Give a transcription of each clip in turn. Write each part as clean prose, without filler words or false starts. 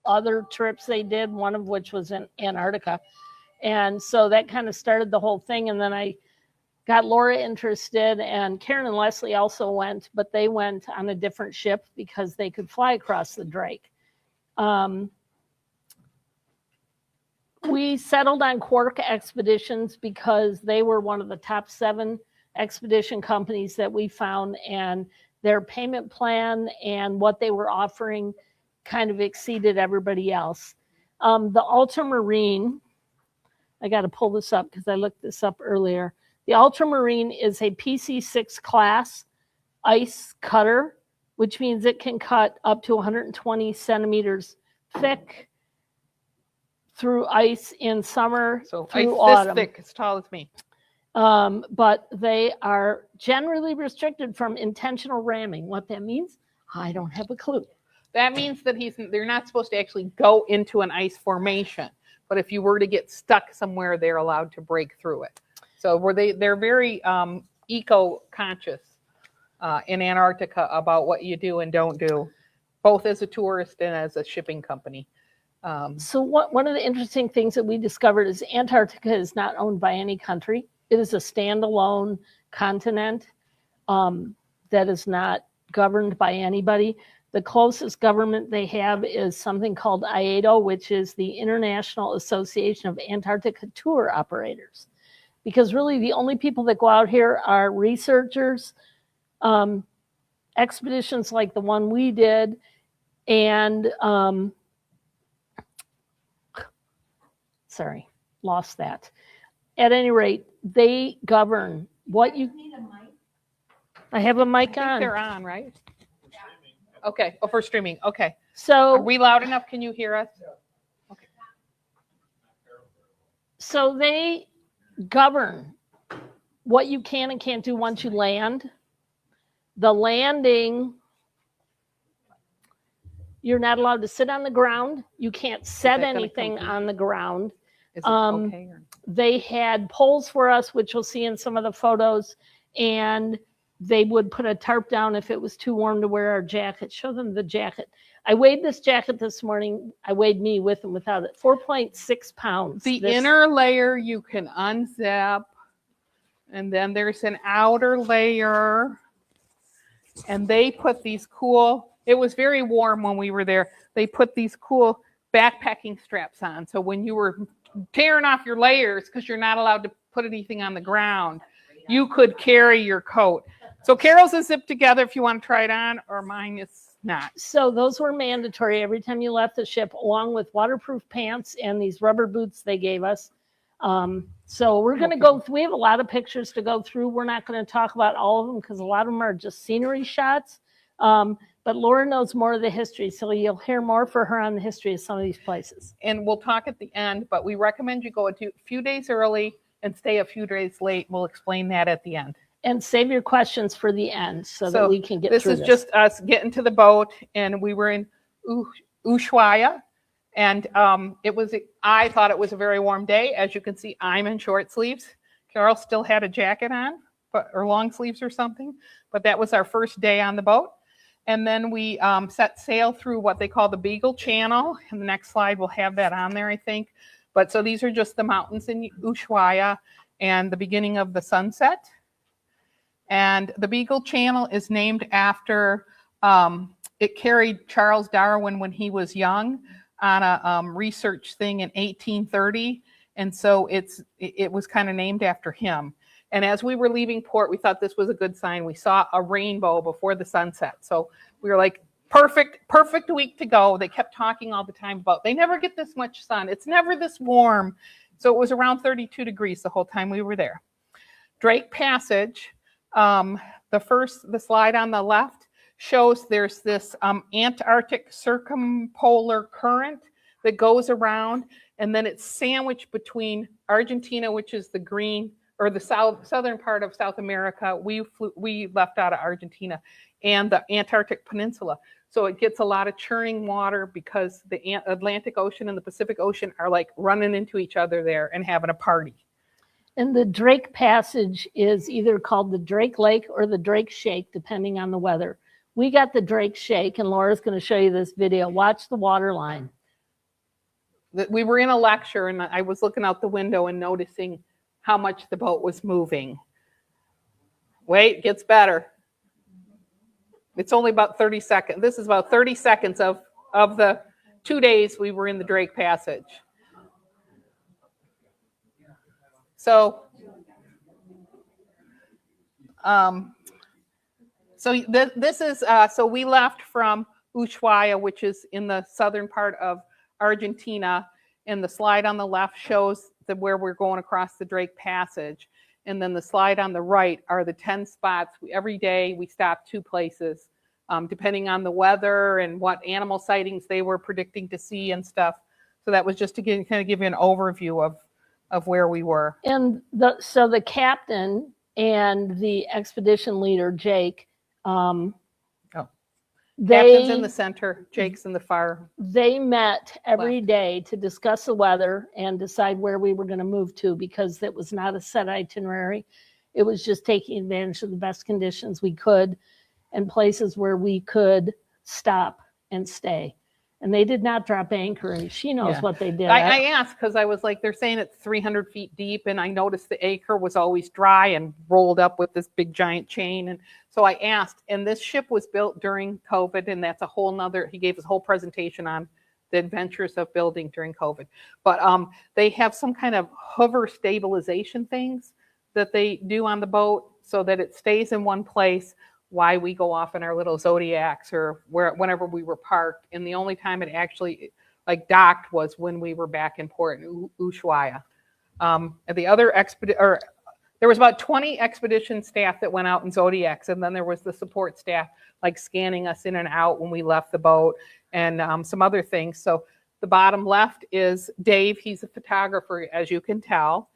other trips they did, one of which was in Antarctica. And so that kind of started the whole thing. And then I got Laura interested, and Karen and Leslie also went, but they went on a different ship because they could fly across the Drake. We settled on Quark Expeditions because they were one of the top 7 expedition companies that we found, and their payment plan and what they were offering kind of exceeded everybody else. The Ultramarine, I got to pull this up because I looked this up earlier. The Ultramarine is a PC6 class ice cutter, which means it can cut up to 120 centimeters thick through ice in summer, so through ice autumn. This thick, as tall as me. But they are generally restricted from intentional ramming. What that means, I don't have a clue. That means that they're not supposed to actually go into an ice formation. But if you were to get stuck somewhere, they're allowed to break through it. So they're very eco-conscious in Antarctica about what you do and don't do, both as a tourist and as a shipping company. So one of the interesting things that we discovered is Antarctica is not owned by any country. It is a standalone continent that is not governed by anybody. The closest government they have is something called IATO, which is the International Association of Antarctica Tour Operators. Because really the only people that go out here are researchers, expeditions like the one we did, and sorry, lost that. At any rate, they govern what you need a mic. I have a mic on. They're on, right? Yeah. Okay. Oh, for streaming. Okay. So are we loud enough? Can you hear us? Okay. So they govern what you can and can't do once you land. The landing, you're not allowed to sit on the ground. You can't set anything on the ground. Is it okay? Or? They had poles for us, which you'll see in some of the photos, and they would put a tarp down if it was too warm to wear our jacket. Show them the jacket. I weighed this jacket this morning. I weighed me with and without it. 4.6 pounds. The inner layer you can unzip, and then there's an outer layer, and they put these cool, it was very warm when we were there. They put these cool backpacking straps on. So when you were tearing off your layers, because you're not allowed to put anything on the ground, you could carry your coat. So Carol's is zipped together if you want to try it on, or mine is not. So those were mandatory every time you left the ship, along with waterproof pants and these rubber boots they gave us. So we're going to go, we have a lot of pictures to go through. We're not going to talk about all of them because a lot of them are just scenery shots. But Laura knows more of the history, so you'll hear more for her on the history of some of these places. And we'll talk at the end, but we recommend you go a few days early and stay a few days late. We'll explain that at the end. And save your questions for the end so that we can get through this. This is just us getting to the boat, and we were in Ushuaia, and I thought it was a very warm day. As you can see, I'm in short sleeves. Carol still had a jacket on, or long sleeves or something, but that was our first day on the boat. And then we set sail through what they call the Beagle Channel. And the next slide will have that on there, I think. But so these are just the mountains in Ushuaia and the beginning of the sunset. And the Beagle Channel is named after, it carried Charles Darwin when he was young on a research thing in 1830. And so it was kind of named after him. And as we were leaving port, we thought this was a good sign. We saw a rainbow before the sunset. So we were like, perfect week to go. They kept talking all the time about, they never get this much sun. It's never this warm. So it was around 32 degrees the whole time we were there. Drake Passage, the slide on the left shows there's this Antarctic circumpolar current that goes around, and then it's sandwiched between Argentina, which is the green, or the southern part of South America. We left out of Argentina, and the Antarctic Peninsula. So it gets a lot of churning water because the Atlantic Ocean and the Pacific Ocean are like running into each other there and having a party. And the Drake Passage is either called the Drake Lake or the Drake Shake, depending on the weather. We got the Drake Shake, and Laura's going to show you this video. Watch the water line. we were in a lecture, and I was looking out the window and noticing how much the boat was moving. Wait, it gets better. It's only about 30 seconds. This is about 30 seconds of the 2 days we were in the Drake Passage. So, this is, so we left from Ushuaia, which is in the southern part of Argentina, and the slide on the left shows where we're going across the Drake Passage. And then the slide on the right are the 10 spots. Every day we stop 2 places, depending on the weather and what animal sightings they were predicting to see and stuff. So that was just to kind of give you an overview of where we were. And so the captain and the expedition leader, Jake, Captain's in the center, Jake's in the far. They met every day to discuss the weather and decide where we were going to move to, because it was not a set itinerary. It was just taking advantage of the best conditions we could and places where we could stop and stay. And they did not drop anchor, and she knows what they did. I asked because I was like, they're saying it's 300 feet deep, and I noticed the anchor was always dry and rolled up with this big giant chain. And so I asked, and this ship was built during COVID, and that's a whole nother, he gave us a whole presentation on the adventures of building during COVID. But they have some kind of hover stabilization things that they do on the boat so that it stays in one place. Why we go off in our little Zodiacs or whenever we were parked. And the only time it actually docked was when we were back in port in Ushuaia. The other there was about 20 expedition staff that went out in Zodiacs, and then there was the support staff scanning us in and out when we left the boat, and some other things. So the bottom left is Dave. He's a photographer, as you can tell.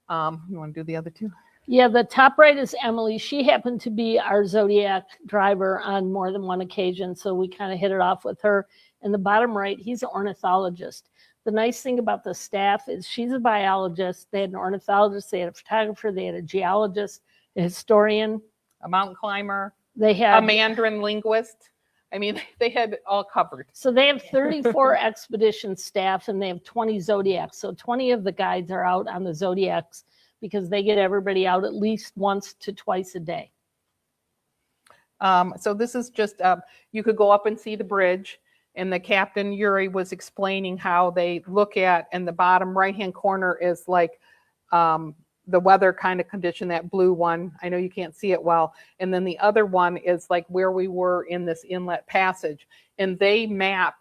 You want to do the other two? Yeah, the top right is Emily. She happened to be our Zodiac driver on more than one occasion, so we kind of hit it off with her. And the bottom right, he's an ornithologist. The nice thing about the staff is she's a biologist. They had an ornithologist, they had a photographer, they had a geologist, a historian, a mountain climber, they had a Mandarin linguist. I mean, they had all covered. So they have 34 expedition staff, and they have 20 Zodiacs. So 20 of the guides are out on the Zodiacs, because they get everybody out at least once to twice a day. So this is just, you could go up and see the bridge, and the captain, Yuri, was explaining how they look at, and the bottom right-hand corner is the weather kind of condition, that blue one. I know you can't see it well. And then the other one is where we were in this inlet passage, and they map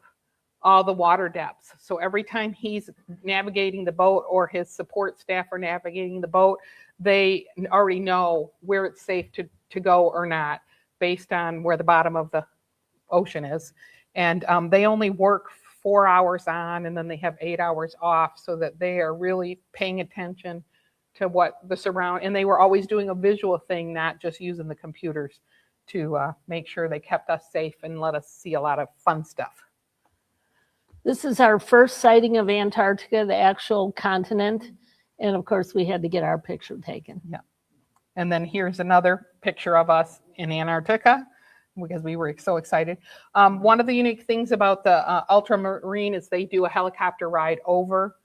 all the water depths. So every time he's navigating the boat or his support staff are navigating the boat, they already know where it's safe to go or not based on where the bottom of the ocean is. And they only work 4 hours on, and then they have 8 hours off, so that they are really paying attention to what the surround, and they were always doing a visual thing, not just using the computers to make sure they kept us safe and let us see a lot of fun stuff. This is our first sighting of Antarctica, the actual continent. And of course, we had to get our picture taken. Yeah. And then here's another picture of us in Antarctica, because we were so excited. One of the unique things about the ultramarine is they do a helicopter ride over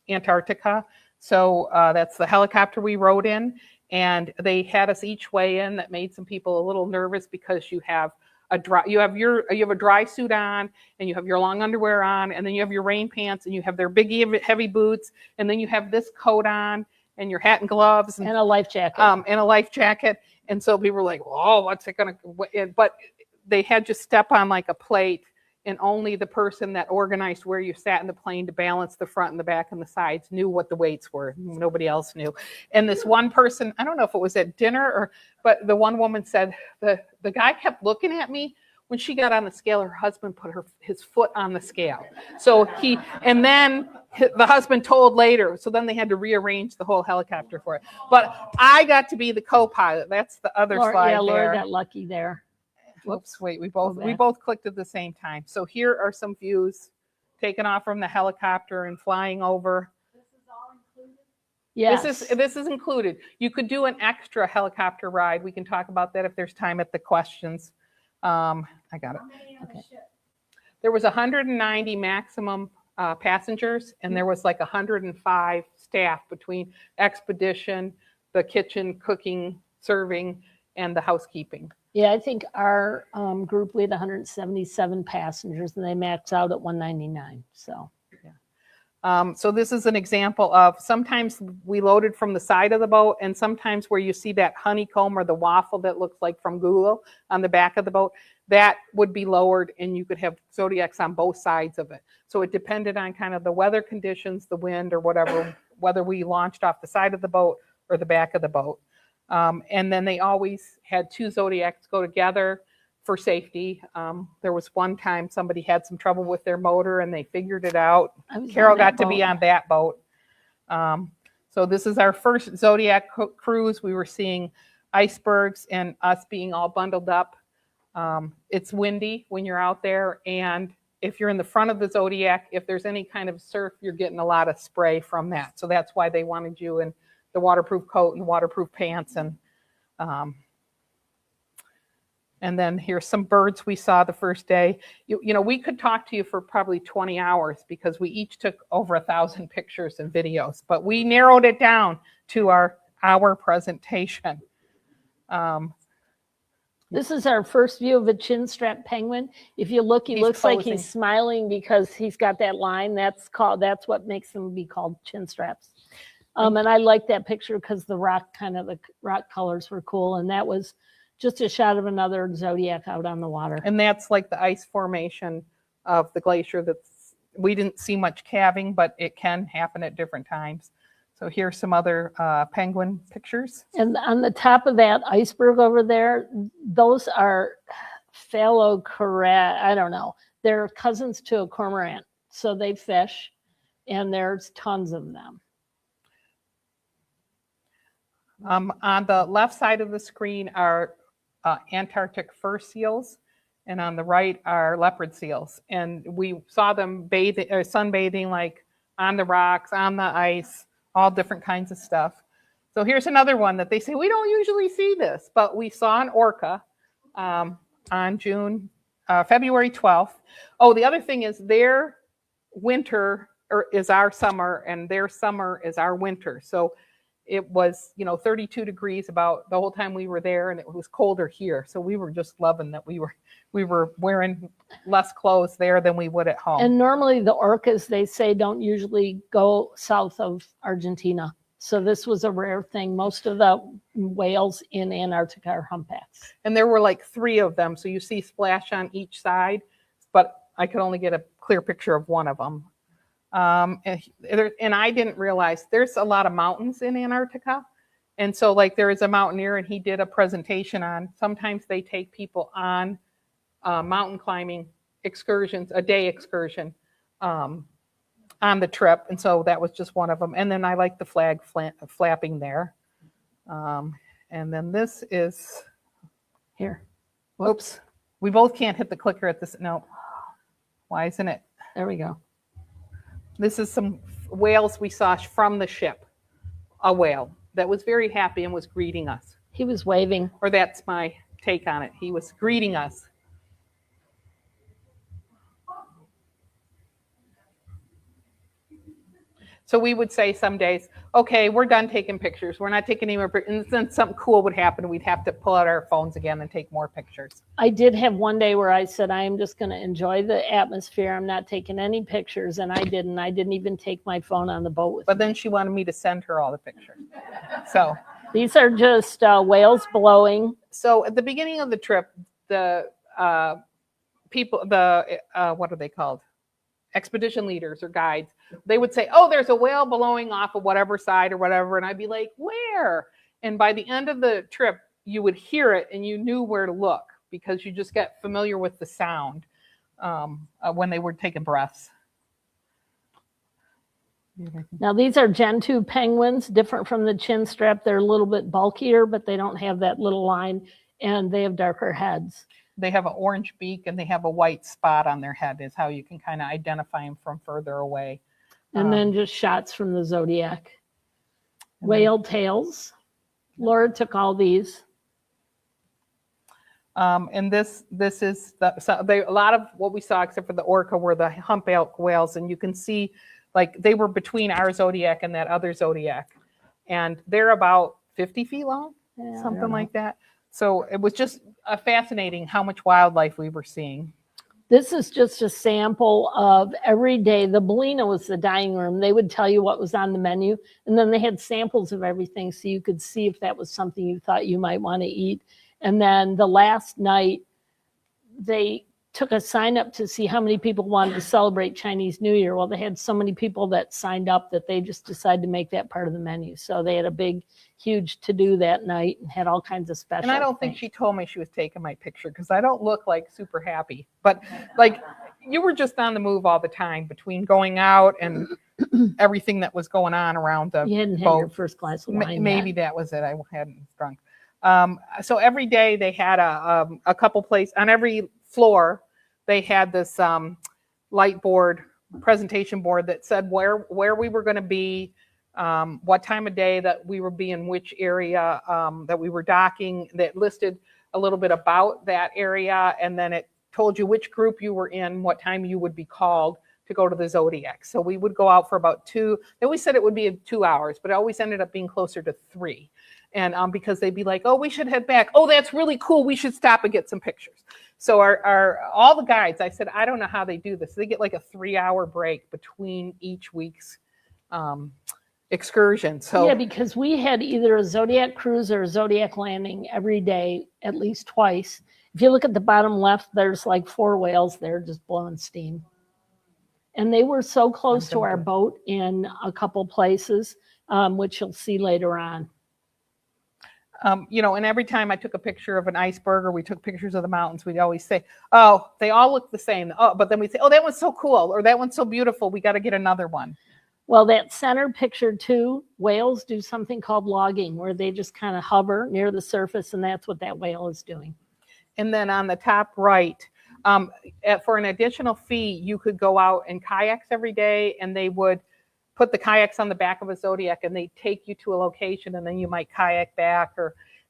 Antarctica. So that's the helicopter we rode in, and they had us each weigh in. That made some people a little nervous, because you have a dry suit on, and you have your long underwear on, and then you have your rain pants, and you have their big heavy boots, and then you have this coat on, and your hat and gloves, and a life jacket. And so people were like, "Oh, what's it gonna?" But they had you step on a plate, and only the person that organized where you sat in the plane to balance the front and the back and the sides knew what the weights were. Nobody else knew. And this one person, I don't know if it was at dinner but the one woman said the guy kept looking at me. When she got on the scale, her husband put his foot on the scale. And then the husband told later, so then they had to rearrange the whole helicopter for it. But I got to be the co-pilot. That's the other slide. Yeah, Laura got lucky there. Whoops, wait, we both clicked at the same time. So here are some views taken off from the helicopter and flying over. This is all included? Yes. This is included. You could do an extra helicopter ride. We can talk about that if there's time at the questions. I got it. How many on the ship? There was 190 maximum passengers, and there was like 105 staff between expedition, the kitchen, cooking, serving, and the housekeeping. Yeah, I think our group, we had 177 passengers, and they maxed out at 199. So. So this is an example of sometimes we loaded from the side of the boat, and sometimes where you see that honeycomb or the waffle that looks like from Google on the back of the boat, that would be lowered, and you could have Zodiacs on both sides of it. So it depended on kind of the weather conditions, the wind or whatever, whether we launched off the side of the boat or the back of the boat. And then they always had 2 Zodiacs go together for safety. There was one time somebody had some trouble with their motor and they figured it out. Carol got to be on that boat. So this is our first Zodiac cruise. We were seeing icebergs and us being all bundled up. It's windy when you're out there, and if you're in the front of the Zodiac, if there's any kind of surf, you're getting a lot of spray from that. So that's why they wanted you in the waterproof coat and waterproof pants. And then here's some birds we saw the first day. You know, we could talk to you for probably 20 hours because we each took over 1,000 pictures and videos, but we narrowed it down to our hour presentation. This is our first view of a chin-strap penguin. If you look, he looks like he's smiling because he's got that line. That's what makes them be called chin straps. And I like that picture because the rock colors were cool, and that was just a shot of another Zodiac out on the water. And that's like the ice formation of the glacier. We didn't see much calving, but it can happen at different times. So here's some other penguin pictures. And on the top of that iceberg over there, those are I don't know. They're cousins to a cormorant. So they fish, and there's tons of them. On the left side of the screen are Antarctic fur seals, and on the right are leopard seals. And we saw them sunbathing, like on the rocks, on the ice, all different kinds of stuff. So here's another one that they say, we don't usually see this, but we saw an orca on February 12th. Oh, the other thing is their winter is our summer, and their summer is our winter. So it was, 32 degrees about the whole time we were there, and it was colder here. So we were just loving that we were wearing less clothes there than we would at home. And normally the orcas, they say, don't usually go south of Argentina. So this was a rare thing. Most of the whales in Antarctica are humpbacks. And there were like 3 of them. So you see splash on each side, but I could only get a clear picture of one of them. And I didn't realize there's a lot of mountains in Antarctica. And so like there is a mountaineer, and he did a presentation on, sometimes they take people on mountain climbing excursions, a day excursion on the trip. And so that was just one of them. And then I like the flag flapping there. And then this is here. Whoops. We both can't hit the clicker at this. No. Why isn't it? There we go. This is some whales we saw from the ship. A whale that was very happy and was greeting us. He was waving. Or that's my take on it. He was greeting us. So we would say some days, okay, we're done taking pictures. We're not taking any more pictures. And then something cool would happen. We'd have to pull out our phones again and take more pictures. I did have one day where I said, I am just going to enjoy the atmosphere. I'm not taking any pictures. And I didn't. I didn't even take my phone on the boat with me. But then she wanted me to send her all the pictures. So these are just whales blowing. So at the beginning of the trip, the people, what are they called? Expedition leaders or guides, they would say, oh, there's a whale blowing off of whatever side or whatever. And I'd be like, where? And by the end of the trip, you would hear it and you knew where to look because you just get familiar with the sound when they were taking breaths. Now, these are Gentoo penguins, different from the chin strap. They're a little bit bulkier, but they don't have that little line, and they have darker heads. They have an orange beak and they have a white spot on their head is how you can kind of identify them from further away. And then just shots from the Zodiac. Whale tails. Laura took all these. And this is a lot of what we saw, except for the orca, were the humpback whales, and you can see like they were between our zodiac and that other zodiac, and they're about 50 feet long, something like that. So it was just fascinating how much wildlife we were seeing. This is just a sample of every day. The Bellina was the dining room. They would tell you what was on the menu, and then they had samples of everything so you could see if that was something you thought you might want to eat. And then the last night, they took a sign up to see how many people wanted to celebrate Chinese New Year. Well, they had so many people that signed up that they just decided to make that part of the menu. So they had a big, huge to-do that night and had all kinds of special And I don't things. think she told me she was taking my picture because I don't look like super happy. But like you were just on the move all the time between going out and everything that was going on around the You hadn't had boat. your first glass of wine Maybe yet. that was it. I hadn't drunk. So every day they had a couple places on every floor. They had this light board, presentation board that said where we were going to be, what time of day that we would be in which area, that we were docking, that listed a little bit about that area, and then it told you which group you were in, what time you would be called to go to the Zodiac. So we would go out for about 2, they always said it would be 2 hours, but it always ended up being closer to 3. And because they'd be like, oh, we should head back. Oh, that's really cool. We should stop and get some pictures. So our all the guides, I said, I don't know how they do this. They get like a 3-hour break between each week's excursion. So yeah, because we had either a Zodiac cruise or a Zodiac landing every day, at least twice. If you look at the bottom left, there's like 4 whales there just blowing steam. And they were so close to our boat in a couple places, which you'll see later on. And every time I took a picture of an iceberg or we took pictures of the mountains, we'd always say, oh, they all look the same. Oh, but then we'd say, oh, that one's so cool, or that one's so beautiful, we got to get another one. Well, that center picture too, whales do something called logging, where they just kind of hover near the surface, and that's what that whale is doing. And then on the top right, for an additional fee, you could go out in kayaks every day, and they would put the kayaks on the back of a Zodiac and they take you to a location, and then you might kayak back.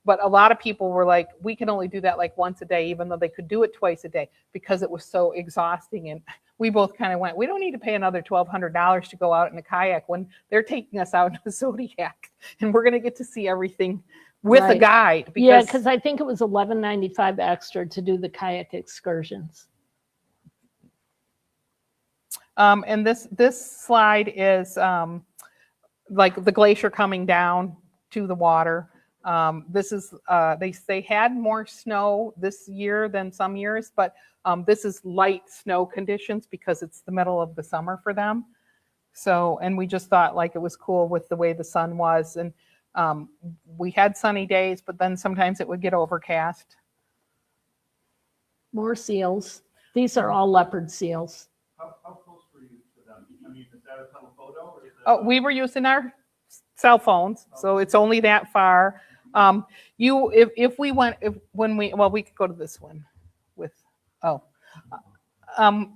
But a lot of people were like, we can only do that like once a day, even though they could do it twice a day, because it was so exhausting. And we both kind of went, we don't need to pay another $1,200 to go out in a kayak when they're taking us out in a Zodiac, and we're going to get to see everything with a guide. Because I think it was $11.95 extra to do the kayak excursions. And this slide is like the glacier coming down to the water. This is they had more snow this year than some years, but this is light snow conditions because it's the middle of the summer for them. So, and we just thought like it was cool with the way the sun was, and we had sunny days, but then sometimes it would get overcast. More seals. These are all leopard seals. How close were you to them? I mean, is that a telephoto? Or is that Oh, we were using our cell phones, so it's only that far. If we went, we could go to this one with,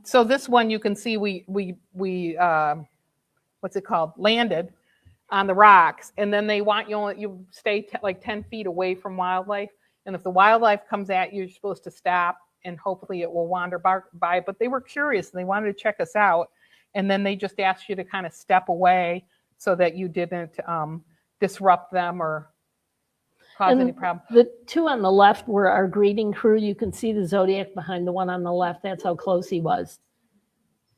so this one you can see we what's it called? Landed on the rocks, and then they want you stay like 10 feet away from wildlife. And if the wildlife comes at you, you're supposed to stop, and hopefully it will wander by. But they were curious and they wanted to check us out. And then they just asked you to kind of step away so that you didn't disrupt them or cause any problem. The 2 on the left were our greeting crew. You can see the Zodiac behind the one on the left. That's how close he was.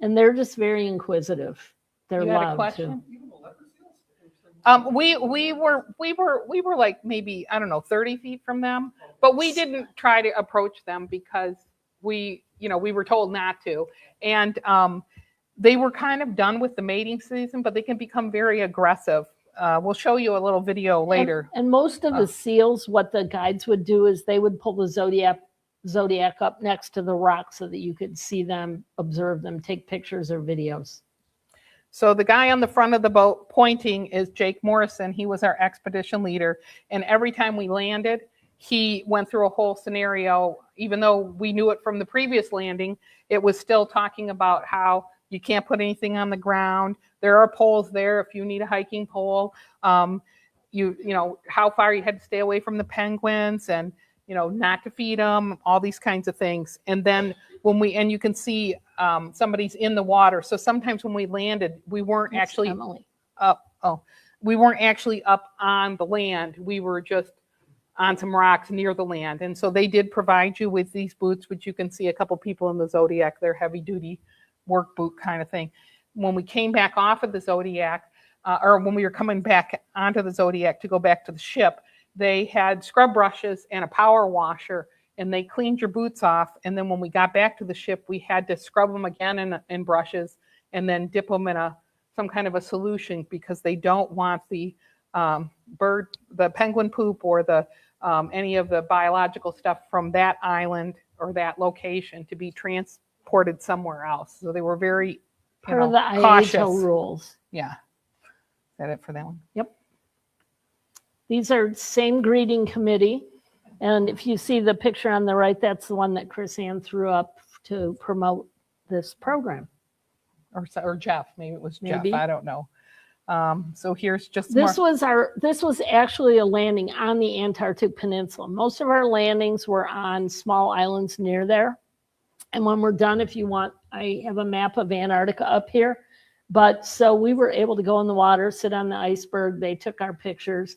And they're just very inquisitive. They're You had a loud question? too. We were like maybe, I don't know, 30 feet from them, but we didn't try to approach them because we were told not to. And they were kind of done with the mating season, but they can become very aggressive. We'll show you a little video later. And most of the seals, what the guides would do is they would pull the Zodiac up next to the rock so that you could see them, observe them, take pictures or videos. So the guy on the front of the boat pointing is Jake Morrison. He was our expedition leader. And every time we landed, he went through a whole scenario. Even though we knew it from the previous landing, it was still talking about how you can't put anything on the ground. There are poles there if you need a hiking pole. How far you had to stay away from the penguins. And not to feed them, all these kinds of things. And then and you can see somebody's in the water. So sometimes when we landed, we weren't That's actually Emily. up. Oh, we weren't actually up on the land. We were just on some rocks near the land. And so they did provide you with these boots, which you can see a couple people in the Zodiac, they're heavy duty work boot kind of thing. When we came back off of the Zodiac, or when we were coming back onto the Zodiac to go back to the ship, they had scrub brushes and a power washer, and they cleaned your boots off. And then when we got back to the ship, we had to scrub them again in brushes and then dip them in some kind of a solution, because they don't want the penguin poop or any of the biological stuff from that island or that location to be transported somewhere else. So they were very Part of the cautious. IHO rules. Yeah. Is that it for that one? Yep. These are same greeting committee. And if you see the picture on the right, that's the one that Chris Ann threw up to promote this program. Or Jeff, maybe it was Maybe. Jeff, I don't know. So here's just This was actually a landing on the Antarctic Peninsula. Most of our landings were on small islands near there. And when we're done, if you want, I have a map of Antarctica up here. But so we were able to go in the water, sit on the iceberg. They took our pictures,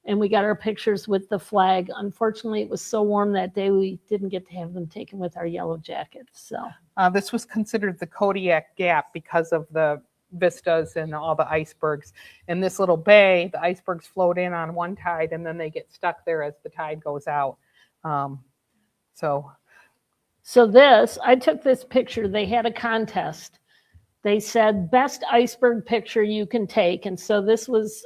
and we got our pictures with the flag. Unfortunately, it was so warm that day, we didn't get to have them taken with our yellow jackets. So this was considered the Kodiak Gap because of the vistas and all the icebergs. In this little bay, the icebergs float in on one tide, and then they get stuck there as the tide goes out. So this, I took this picture. They had a contest. They said, best iceberg picture you can take. And so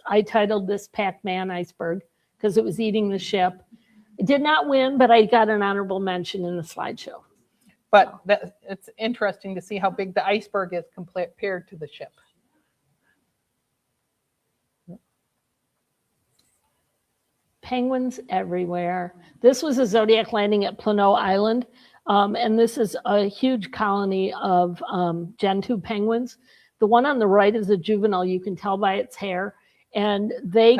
I titled this Pac-Man iceberg because it was eating the ship. It did not win, but I got an honorable mention in the slideshow. But it's interesting to see how big the iceberg is compared to the ship. Penguins everywhere. This was a Zodiac landing at Plano Island. And this is a huge colony of Gen 2 penguins. The one on the right is a juvenile. You can tell by its hair. And they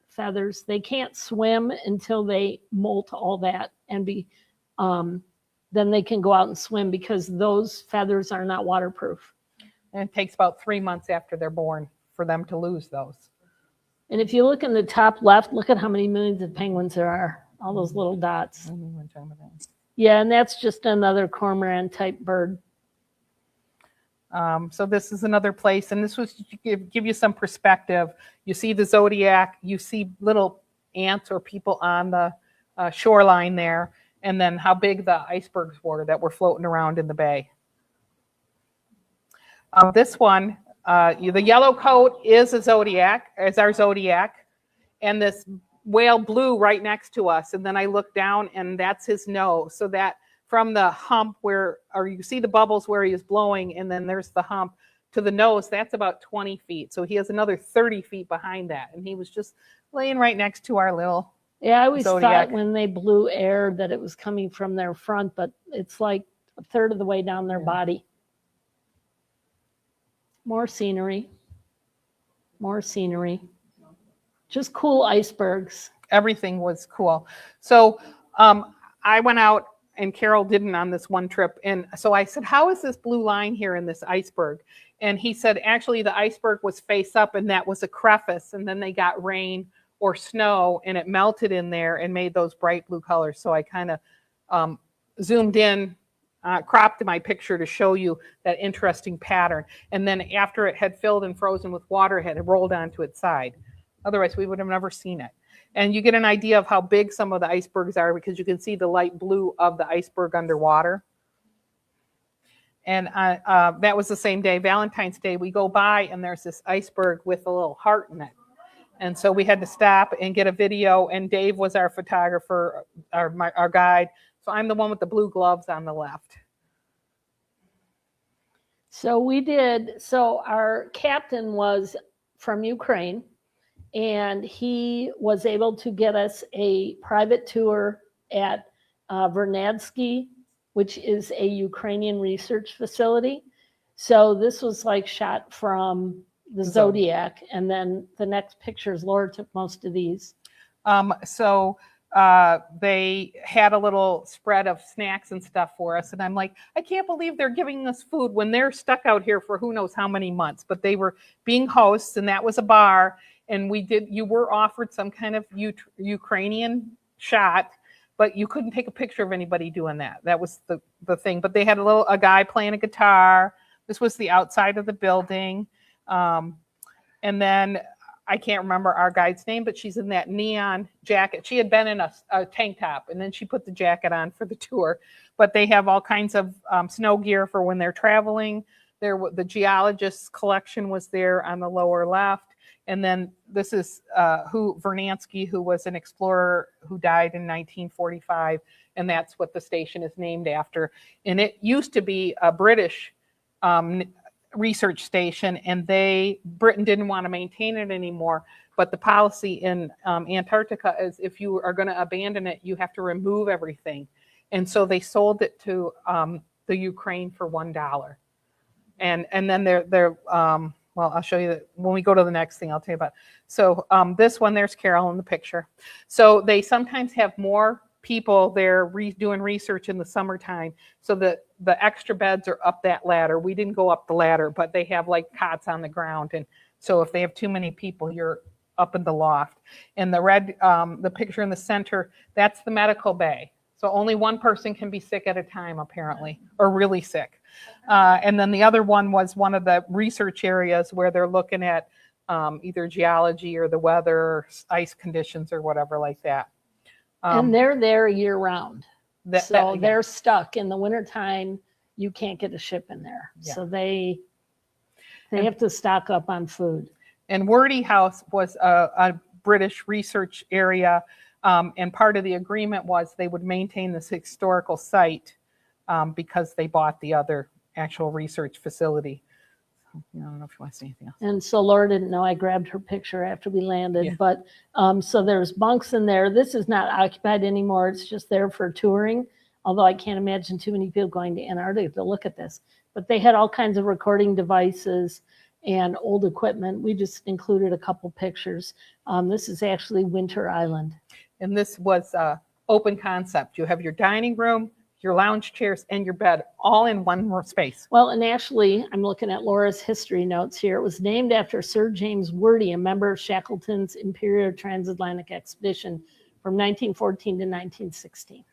feathers. They can't swim until they molt all that and then they can go out and swim, because those feathers are not waterproof. And it takes about 3 months after they're born for them to lose those. And if you look in the top left, look at how many millions of penguins there are. All those little dots. Yeah, and that's just another cormorant type bird. So this is another place, and this was to give you some perspective. You see the Zodiac, you see little ants or people on the shoreline there, and then how big the icebergs were that were floating around in the bay. This one, the yellow coat is our Zodiac, and this whale blue right next to us. And then I look down, and that's his nose. So that from the hump or you see the bubbles where he is blowing, and then there's the hump to the nose, that's about 20 feet. So he has another 30 feet behind that. And he was just laying right next to our little Yeah, I always Zodiac. thought when they blew air that it was coming from their front, but it's like a third of the way down their body. More scenery. More scenery. Just cool icebergs. Everything was cool. So I went out, and Carol didn't on this one trip. And so I said, how is this blue line here in this iceberg? And he said, actually, the iceberg was face up, and that was a crevice. And then they got rain or snow, and it melted in there and made those bright blue colors. So I kind of zoomed in, cropped my picture to show you that interesting pattern. And then after it had filled and frozen with water, it had rolled onto its side. Otherwise, we would have never seen it. And you get an idea of how big some of the icebergs are, because you can see the light blue of the iceberg underwater. And that was the same day, Valentine's Day. We go by, and there's this iceberg with a little heart in it. And so we had to stop and get a video, and Dave was our photographer, our guide. So I'm the one with the blue gloves on the left. So our captain was from Ukraine, and he was able to get us a private tour at Vernadsky, which is a Ukrainian research facility. So this was like shot from the Zodiac, and then the next pictures, Laura took most of these. So they had a little spread of snacks and stuff for us. And I'm like, I can't believe they're giving us food when they're stuck out here for who knows how many months. But they were being hosts, and that was a bar. And you were offered some kind of Ukrainian shot, but you couldn't take a picture of anybody doing that. That was the thing. But they had a guy playing a guitar. This was the outside of the building. And then I can't remember our guide's name, but she's in that neon jacket. She had been in a tank top, and then she put the jacket on for the tour. But they have all kinds of snow gear for when they're traveling. The geologist's collection was there on the lower left. And then this is Vernansky, who was an explorer who died in 1945, and that's what the station is named after. And it used to be a British research station, and Britain didn't want to maintain it anymore. But the policy in Antarctica is if you are going to abandon it, you have to remove everything. And so they sold it to the Ukraine for $1. And then they're well, I'll show you that when we go to the next thing. I'll tell you about. So this one, there's Carol in the picture. So they sometimes have more people there doing research in the summertime, so that the extra beds are up that ladder. We didn't go up the ladder, but they have like cots on the ground, and so if they have too many people, you're up in the loft. And the picture in the center, that's the medical bay. So only one person can be sick at a time, apparently, or really sick. And then the other one was one of the research areas where they're looking at either geology or the weather, or ice conditions, or whatever like that. And they're there year round. They're stuck in the wintertime. You can't get a ship in there. Yeah. So they have to stock up on food. And Wordie House was a British research area. And part of the agreement was they would maintain this historical site because they bought the other actual research facility. I don't know if you want to say anything else. And so Laura didn't know I grabbed her picture after we landed. Yeah. But so there's bunks in there. This is not occupied anymore. It's just there for touring. Although I can't imagine too many people going to Antarctica to look at this. But they had all kinds of recording devices and old equipment. We just included a couple pictures. This is actually Winter Island. And this was open concept. You have your dining room, your lounge chairs, and your bed all in one space. Well, and actually, I'm looking at Laura's history notes here. It was named after Sir James Wordie, a member of Shackleton's Imperial Transatlantic Expedition from 1914 to 1916.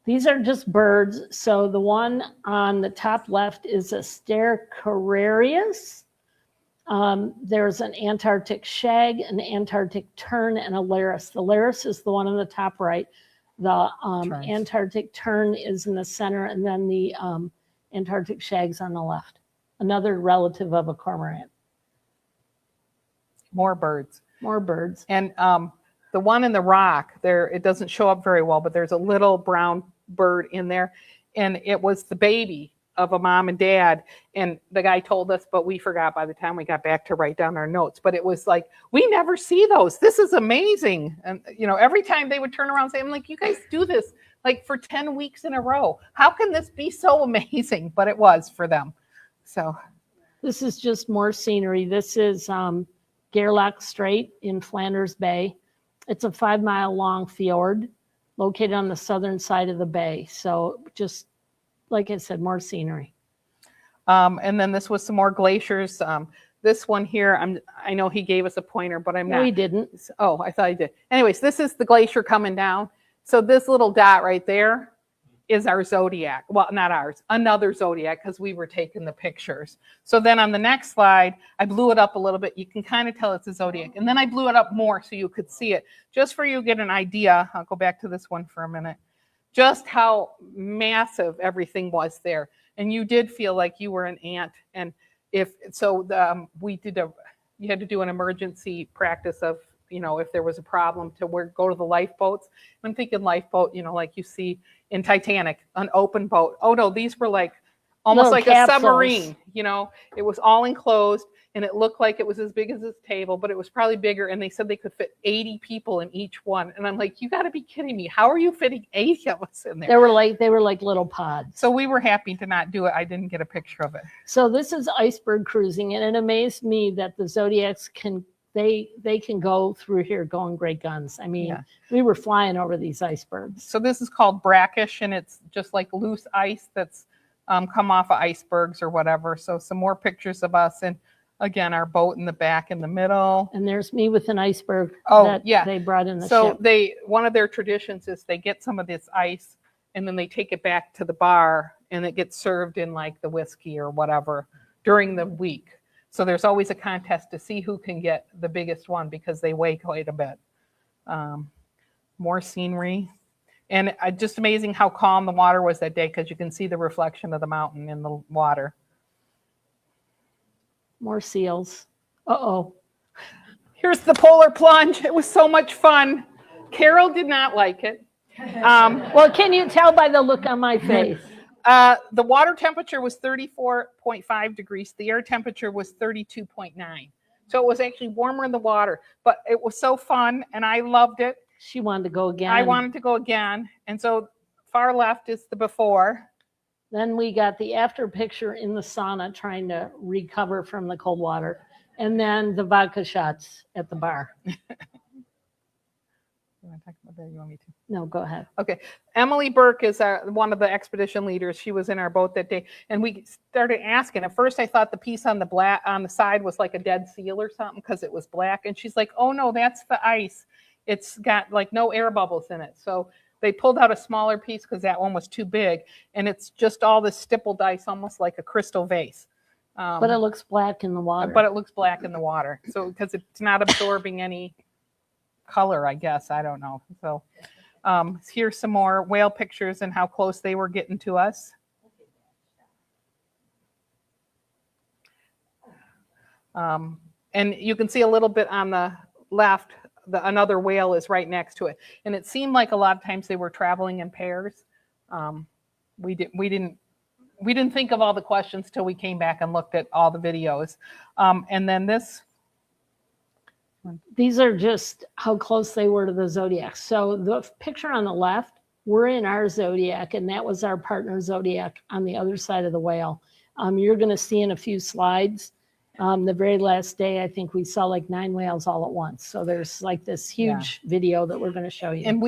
These are just birds. So the one on the top left is a Stercorarius. There's an Antarctic shag, an Antarctic tern, and a laris. The laris is the one on the top right. The Antarctic tern is in the center, and then the Antarctic shag's on the left. Another relative of a cormorant. More birds. More birds. And the one in the rock there, it doesn't show up very well, but there's a little brown bird in there, and it was the baby of a mom and dad, and the guy told us, but we forgot by the time we got back to write down our notes. But it was like, we never see those. This is amazing. And every time they would turn around and say, I'm like, you guys do this like for 10 weeks in a row. How can this be so amazing? But it was for them. So this is just more scenery. This is Gerlach Strait in Flanders Bay. It's a 5-mile long fjord located on the southern side of the bay. So just like I said, more scenery. And then this was some more glaciers. This one here, I know he gave us a pointer, but I'm not. We didn't. Oh, I thought he did. Anyways, this is the glacier coming down. So this little dot right there is our zodiac. Well, not ours, another zodiac, because we were taking the pictures. So then on the next slide, I blew it up a little bit. You can kind of tell it's a zodiac. And then I blew it up more so you could see it. Just for you to get an idea, I'll go back to this one for a minute. Just how massive everything was there. And you did feel like you were an ant. And you had to do an emergency practice of, if there was a problem go to the lifeboats. I'm thinking lifeboat, like you see in Titanic, an open boat. Oh no, these were like almost like capsules. A submarine, it was all enclosed, and it looked like it was as big as this table, but it was probably bigger. And they said they could fit 80 people in each one. And I'm like, you got to be kidding me. How are you fitting 80 of us in there? They were like little pods. So we were happy to not do it. I didn't get a picture of it. So this is iceberg cruising. And it amazed me that the Zodiacs they can go through here going great guns. I mean, Yeah. we were flying over these icebergs. So this is called brackish, and it's just like loose ice that's come off of icebergs or whatever. So some more pictures of us, and again, our boat in the back in the middle. And there's me with an iceberg Oh, yeah. they brought in the So ship. one of their traditions is they get some of this ice and then they take it back to the bar and it gets served in like the whiskey or whatever during the week. So there's always a contest to see who can get the biggest one because they weigh quite a bit. More scenery. And just amazing how calm the water was that day because you can see the reflection of the mountain in the water. More seals. Uh-oh. Here's the polar plunge. It was so much fun. Carol did not like it. Well, can you tell by the look on my face? The water temperature was 34.5 degrees. The air temperature was 32.9. So it was actually warmer in the water, but it was so fun and I loved it. She wanted to go again. I wanted to go again. And so far left is the before. Then we got the after picture in the sauna trying to recover from the cold water. And then the vodka shots at the bar. You want to talk about that? You want me to? No, go ahead. Okay. Emily Burke is one of the expedition leaders. She was in our boat that day. And we started asking. At first, I thought the piece on the side was like a dead seal or something because it was black. And she's like, oh, no, that's the ice. It's got like no air bubbles in it. So they pulled out a smaller piece because that one was too big. And it's just all this stippled ice, almost like a crystal vase. But it looks black in the water. But it looks black in the water. So because it's not absorbing any color, I guess. I don't know. So here's some more whale pictures and how close they were getting to us. And you can see a little bit on the left, another whale is right next to it. And it seemed like a lot of times they were traveling in pairs. We didn't think of all the questions till we came back and looked at all the videos. And then these are just how close they were to the Zodiac. So the picture on the left, we're in our Zodiac, and that was our partner Zodiac on the other side of the whale. You're going to see in a few slides, the very last day, I think we saw like 9 whales all at once. So there's like this huge video that we're going to show you. And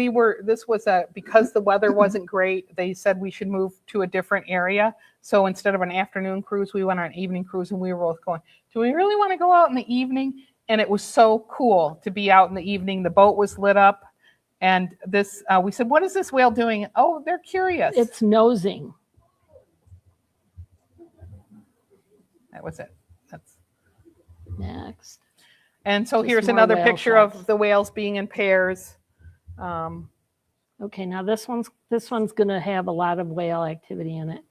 this was because the weather wasn't great, they said we should move to a different area. So instead of an afternoon cruise, we went on an evening cruise, and we were both going, do we really want to go out in the evening? And it was so cool to be out in the evening. The boat was lit up. And we said, what is this whale doing? Oh, they're curious. It's nosing. That was it. Next. And so Just here's more another whale picture shots. of the whales being in pairs. Okay, now this one's going to have a lot of whale activity in it.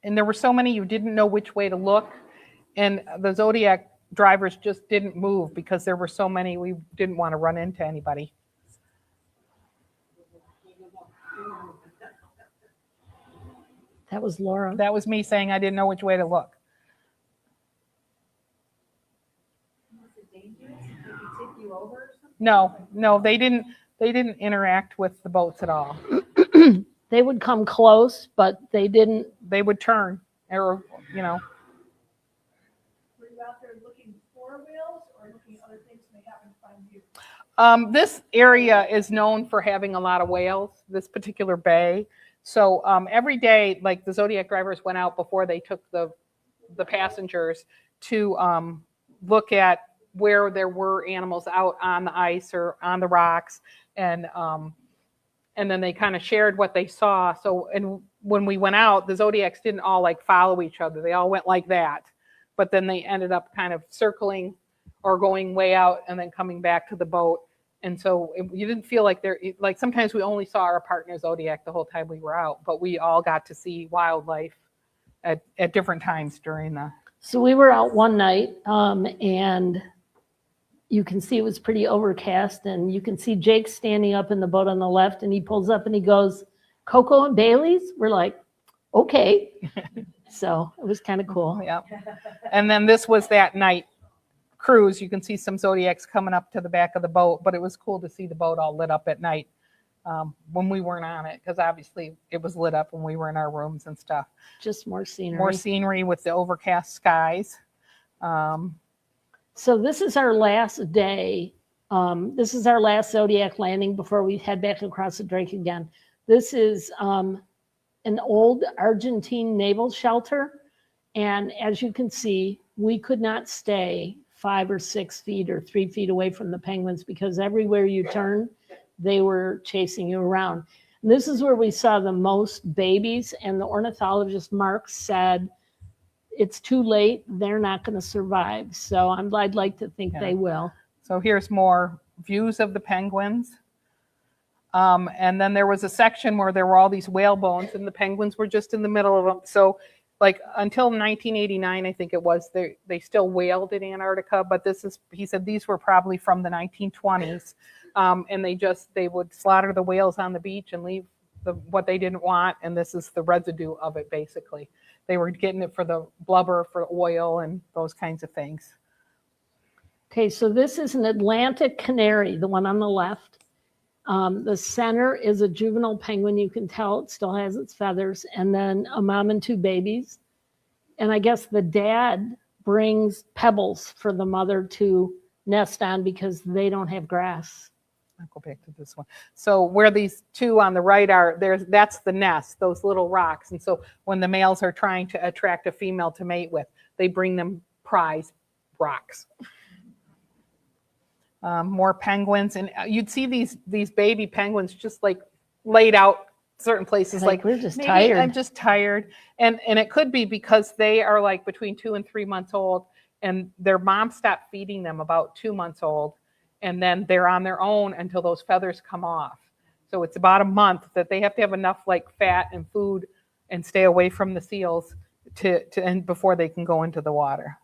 And there were so many you didn't know which way to look. And the Zodiac drivers just didn't move because there were so many, we didn't want to run into anybody. That was Laura. That was me saying I didn't know which way to look. Was it dangerous? Did it tip you over or something? No, they didn't interact with the boats at all. They would come close, but they didn't. They would turn or, Were you out there looking for whales or looking at other things and they happened to find you? This area is known for having a lot of whales, this particular bay. So every day, like the Zodiac drivers went out before they took the passengers to look at where there were animals out on the ice or on the rocks. And then they kind of shared what they saw. So, and when we went out, the Zodiacs didn't all like follow each other. They all went like that. But then they ended up kind of circling or going way out and then coming back to the boat. And so you didn't feel like like sometimes we only saw our partner Zodiac the whole time we were out, but we all got to see wildlife at different times during the. So we were out one night, and you can see it was pretty overcast, and you can see Jake standing up in the boat on the left, and he pulls up and he goes, Coco and Bailey's? We're like, okay. So it was kind of cool. Yeah. And then this was that night cruise. You can see some Zodiacs coming up to the back of the boat, but it was cool to see the boat all lit up at night. when we weren't on it, because obviously it was lit up when we were in our rooms and stuff. Just more scenery. More scenery with the overcast skies. So this is our last day. This is our last Zodiac landing before we head back across the Drake again. This is an old Argentine naval shelter. And as you can see, we could not stay 5 or 6 feet or 3 feet away from the penguins because everywhere you turn, they were chasing you around. And this is where we saw the most babies. And the ornithologist Mark said, it's too late. They're not going to survive. So I'd like to think they will. So here's more views of the penguins. And then there was a section where there were all these whale bones and the penguins were just in the middle of them. So like until 1989, I think it was, they still whaled in Antarctica, but he said these were probably from the 1920s. And they would slaughter the whales on the beach and leave what they didn't want. And this is the residue of it, basically. They were getting it for the blubber, for oil, and those kinds of things. Okay, so this is an Atlantic canary, the one on the left. The center is a juvenile penguin. You can tell it still has its feathers. And then a mom and 2 babies. And I guess the dad brings pebbles for the mother to nest on because they don't have grass. I'll go back to this one. So where these 2 on the right are, that's the nest, those little rocks. And so when the males are trying to attract a female to mate with, they bring them prize rocks. More penguins, and you'd see these baby penguins just like laid out certain places. Like we're just tired. I'm just tired, and it could be because they are like between 2 and 3 months old, and their mom stopped feeding them about 2 months old, and then they're on their own until those feathers come off. So it's about a month that they have to have enough like fat and food and stay away from the seals and before they can go into the water.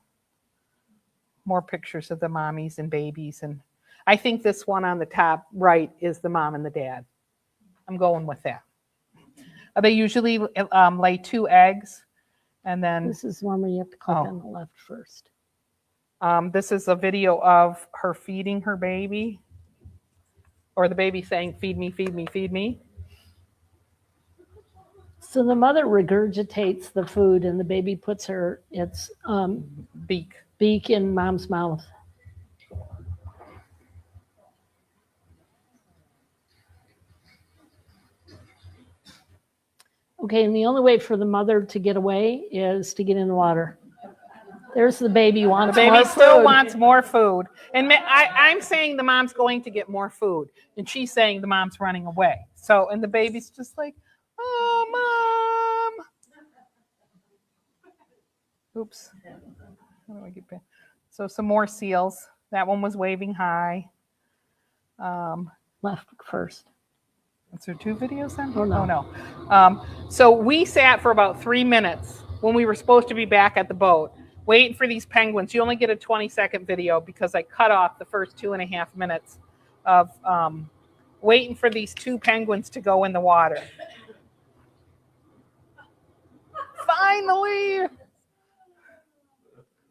More pictures of the mommies and babies, and I think this one on the top right is the mom and the dad. I'm going with that. They usually lay 2 eggs, and then this is one where you have to click on the left first. This is a video of her feeding her baby, or the baby saying, "Feed me, feed me, feed me." So the mother regurgitates the food, and the baby puts its beak in mom's mouth. Okay, and the only way for the mother to get away is to get in the water. There's the baby wants more food. The baby still wants more food. And I'm saying the mom's going to get more food. And she's saying the mom's running away. So, and the baby's just like, "Oh, Mom." Oops. How do I get back? So some more seals. That one was waving high. Left first. Is there 2 videos then? Oh, no. Oh, no. So we sat for about 3 minutes when we were supposed to be back at the boat, waiting for these penguins. You only get a 20-second video because I cut off the first 2.5 minutes of waiting for these 2 penguins to go in the water. Finally!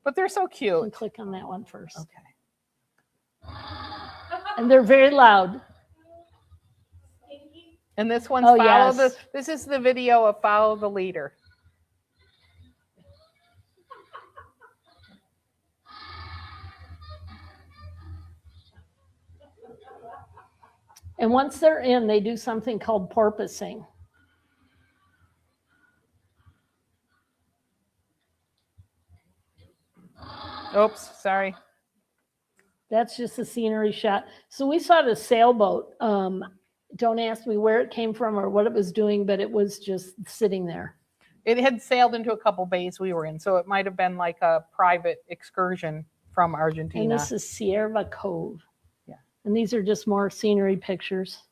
But they're so cute. And click on that one first. Okay. And they're very loud. And this one's this is the video of Follow the Leader. And once they're in, they do something called porpoising. Oops, sorry. That's just a scenery shot. So we saw the sailboat. Don't ask me where it came from or what it was doing, but it was just sitting there. It had sailed into a couple bays we were in, so it might have been like a private excursion from Argentina. And this is Sierra Cove. Yeah. And these are just more scenery pictures.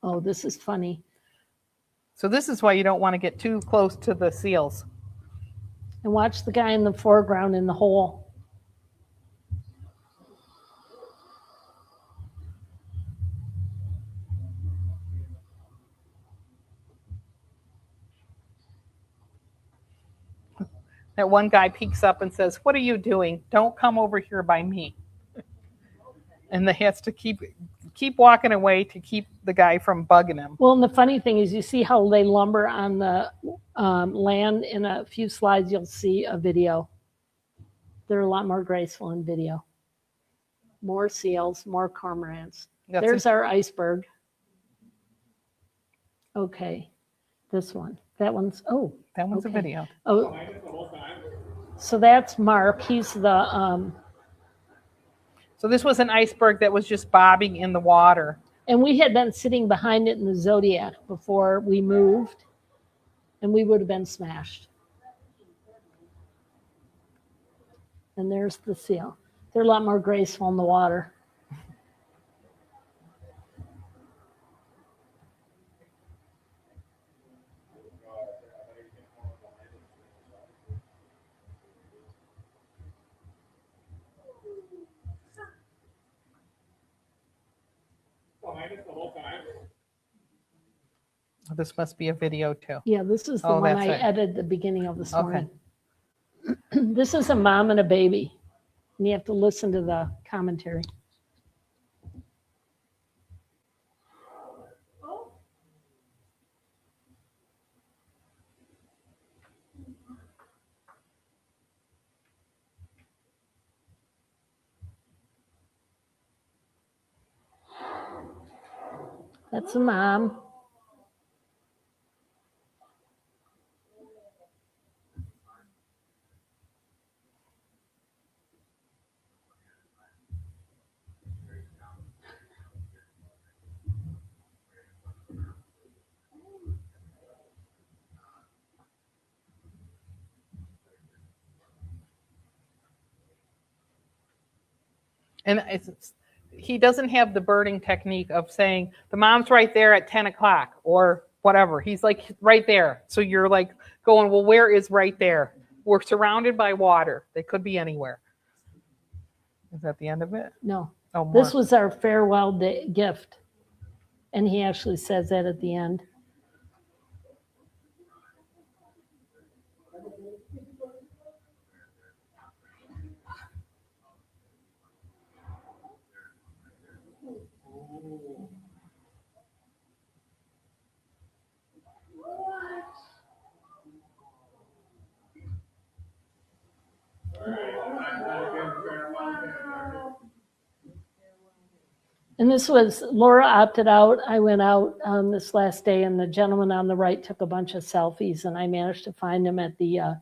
Oh, this is funny. So this is why you don't want to get too close to the seals. And watch the guy in the foreground in the hole. That one guy peeks up and says, "What are you doing? Don't come over here by me." And they has to keep keep walking away to keep the guy from bugging him. Well, and the funny thing is, you see how they lumber on the land. In a few slides, you'll see a video. They're a lot more graceful in video. More seals, more cormorants. There's our iceberg. Okay, this one. That one's, oh. That one's okay. a video. Oh, so that's Mark. He's the, So this was an iceberg that was just bobbing in the water. and we had been sitting behind it in the Zodiac before we moved, and we would have been smashed. And there's the seal. They're a lot more graceful in the water. This must be a video too. Yeah, this is the Oh, one that's I it. edited the beginning of this Okay. morning. This is a mom and a baby, and you have to listen to the commentary. That's a mom. And he doesn't have the birding technique of saying the mom's right there at 10 o'clock or whatever. He's like right there. So you're like going, well, where is right there? We're surrounded by water. They could be anywhere. Is that the end of it? No, Oh, more. this was our farewell day gift. And he actually says that at the end. And this was, Laura opted out. I went out on this last day, and the gentleman on the right took a bunch of selfies, and I managed to find him at the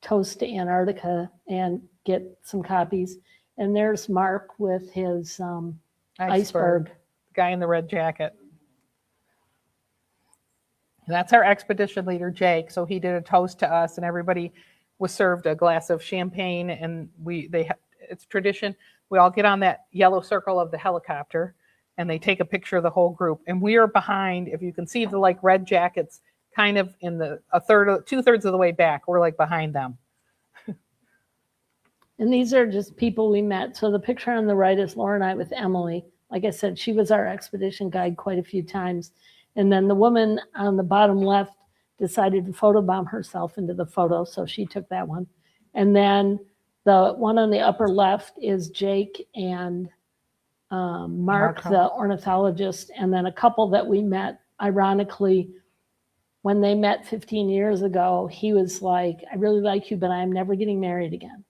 Toast to Antarctica and get some copies. And there's Mark with his iceberg. The guy in the red jacket. That's our expedition leader, Jake. So he did a toast to us, and everybody was served a glass of champagne. And it's tradition. We all get on that yellow circle of the helicopter, and they take a picture of the whole group. And we are behind, if you can see the like red jackets, kind of in the 2/3 of the way back. We're like behind them. And these are just people we met. So the picture on the right is Laura and I with Emily. Like I said, she was our expedition guide quite a few times. And then the woman on the bottom left decided to photobomb herself into the photo, so she took that one. And then the one on the upper left is Jake and Mark, the ornithologist, and then a couple that we met, ironically, when they met 15 years ago, he was like, I really like you, but I'm never getting married again.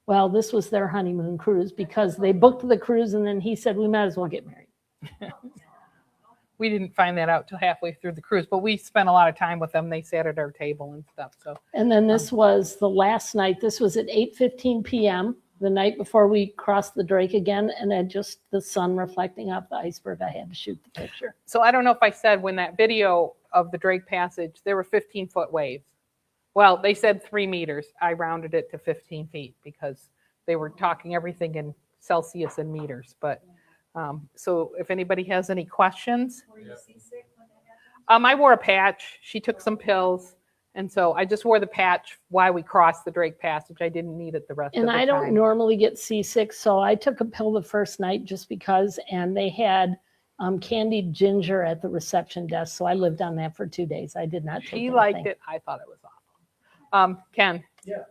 Well, this was their honeymoon cruise because they booked the cruise, and then he said, we might as well get married. We didn't find that out till halfway through the cruise, but we spent a lot of time with them. They sat at our table and stuff. So. And then this was the last night. This was at 8:15 p.m., the night before we crossed the Drake again, and then just the sun reflecting off the iceberg. I had to shoot the picture. So I don't know if I said when that video of the Drake Passage, there were 15-foot waves. Well, they said 3 meters. I rounded it to 15 feet because they were talking everything in Celsius and meters. But so if anybody has any questions. Were you seasick when that happened? I wore a patch. She took some pills. And so I just wore the patch while we crossed the Drake Passage. I didn't need it the rest of the time. And I don't normally get seasick, so I took a pill the first night just because, and they had candied ginger at the reception desk, so I lived on that for 2 days. I did not take She anything. liked it. I thought it was awful. Ken. Yeah,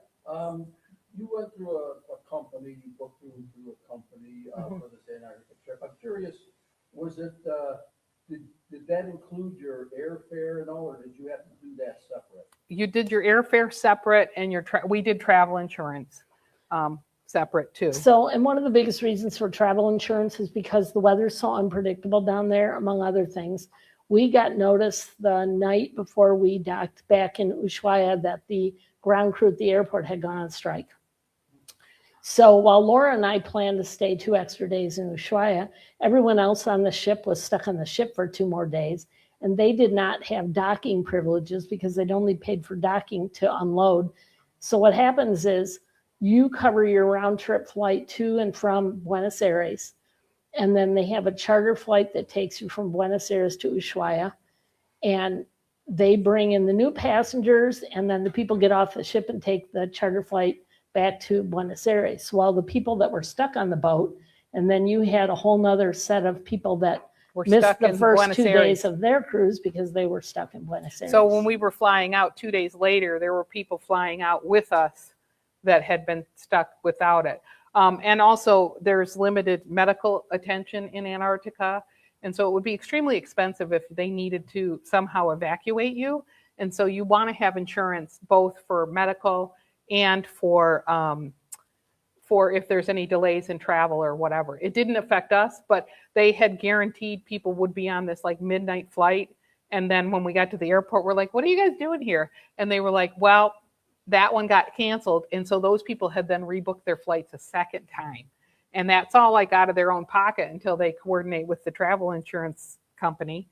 you went through a company, you booked through a company for this Antarctica trip. I'm curious, Was it, did that include your airfare and all, or did you have to do that separate? You did your airfare separate, and we did travel insurance separate too. So, and one of the biggest reasons for travel insurance is because the weather's so unpredictable down there, among other things. We got notice the night before we docked back in Ushuaia that the ground crew at the airport had gone on strike. So while Laura and I planned to stay 2 extra days in Ushuaia, everyone else on the ship was stuck on the ship for 2 more days, and they did not have docking privileges because they'd only paid for docking to unload. So what happens is you cover your round trip flight to and from Buenos Aires, and then they have a charter flight that takes you from Buenos Aires to Ushuaia, and they bring in the new passengers, and then the people get off the ship and take the charter flight back to Buenos Aires. While the people that were stuck on the boat, and then you had a whole nother set of people that We're missed stuck the in first Buenos 2 Aires. days of their cruise because they were stuck in Buenos Aires. So when we were flying out 2 days later, there were people flying out with us that had been stuck without it. And also there's limited medical attention in Antarctica. And so it would be extremely expensive if they needed to somehow evacuate you. And so you want to have insurance both for medical and for if there's any delays in travel or whatever. It didn't affect us, but they had guaranteed people would be on this like midnight flight. And then when we got to the airport, we're like, what are you guys doing here? And they were like, well, that one got canceled. And so those people had then rebooked their flights a second time. And that's all like out of their own pocket until they coordinate with the travel insurance company.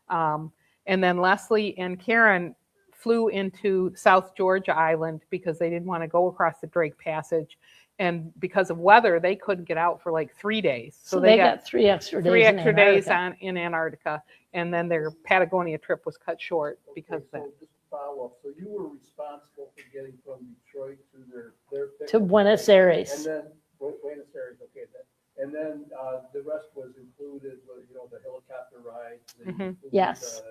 And then Leslie and Karen flew into South Georgia Island because they didn't want to go across the Drake Passage. And because of weather, they couldn't get out for like 3 days. So they got 3 extra days. 3 extra days Antarctica. in Antarctica. And then their Patagonia trip was cut short because of that. So just to follow up, so you were responsible for getting from Detroit to their To Buenos Aires. And then, Buenos Aires, okay, then. And then the rest was included, you know, the helicopter rides. Mhm. Yes.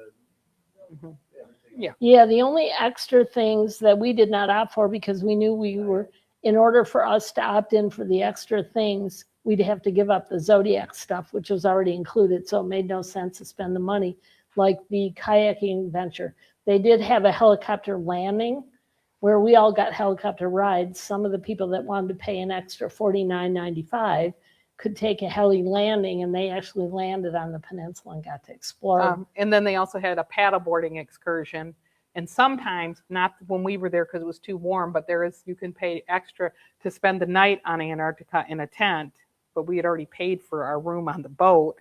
Mhm. Everything. Yeah. Yeah, the only extra things that we did not opt for because we knew we were, in order for us to opt in for the extra things, we'd have to give up the Zodiac stuff, which was already included. So it made no sense to spend the money, like the kayaking venture. They did have a helicopter landing where we all got helicopter rides. Some of the people that wanted to pay an extra $49.95 could take a heli landing, and they actually landed on the peninsula and got to explore. And then they also had a paddleboarding excursion. And sometimes, not when we were there because it was too warm, but you can pay extra to spend the night on Antarctica in a tent. But we had already paid for our room on the boat.